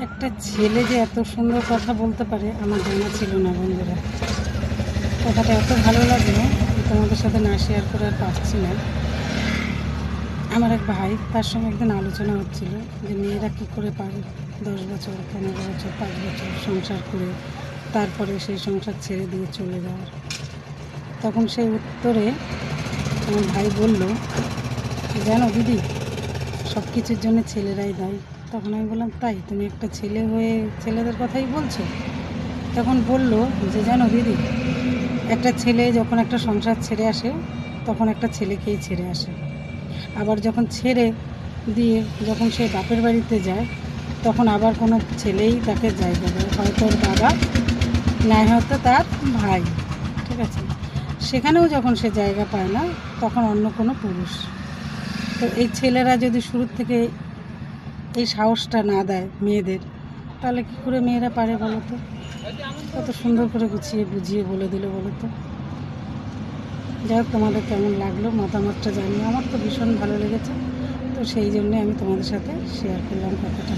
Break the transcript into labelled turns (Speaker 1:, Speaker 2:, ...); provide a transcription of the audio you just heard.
Speaker 1: একটা ছেলে যে এত সুন্দর কথা বলতে পারে আমার জানা ছিল না বন্ধুরা। কথাটা এত ভালো লাগলো তোমাদের সাথে না শেয়ার করে আর পারছি না। আমার এক ভাই, তার সঙ্গে একদিন আলোচনা হচ্ছিল যে মেয়েরা কী করে পারে 10 বছর, 15 বছর, 5 বছর সংসার করে তারপরে সেই সংসার ছেড়ে দিয়ে চলে যাওয়ার। তখন সেই উত্তরে আমার ভাই বলল, জানো দিদি, সব কিছুর জন্য ছেলেরাই দায়ী। তখন আমি বললাম, তাই? তুমি একটা ছেলে হয়ে ছেলেদের কথাই বলছো? তখন বলল যে, জানো দিদি, একটা ছেলে যখন একটা সংসার ছেড়ে আসে তখন একটা ছেলেকেই ছেড়ে আসে। আবার যখন ছেড়ে দিয়ে যখন সে বাপের বাড়িতে যায় তখন আবার কোনো ছেলেই তাকে জায়গা দেয়, হয়তো ওর বাবা, নাই হয়তো তার ভাই, ঠিক আছে? সেখানেও যখন সে জায়গা পায় না তখন অন্য কোনো পুরুষ। তো এই ছেলেরা যদি শুরুর থেকে এই সাহসটা না দেয় মেয়েদের, তাহলে কী করে মেয়েরা পারে বলো তো? কত সুন্দর করে গুছিয়ে বুঝিয়ে বলে দিল বলো তো। যাই হোক, তোমাদের কেমন লাগলো মতামতটা জানিও। আমার তো ভীষণ ভালো লেগেছে, তো সেই জন্যে আমি তোমাদের সাথে শেয়ার করলাম কথাটা।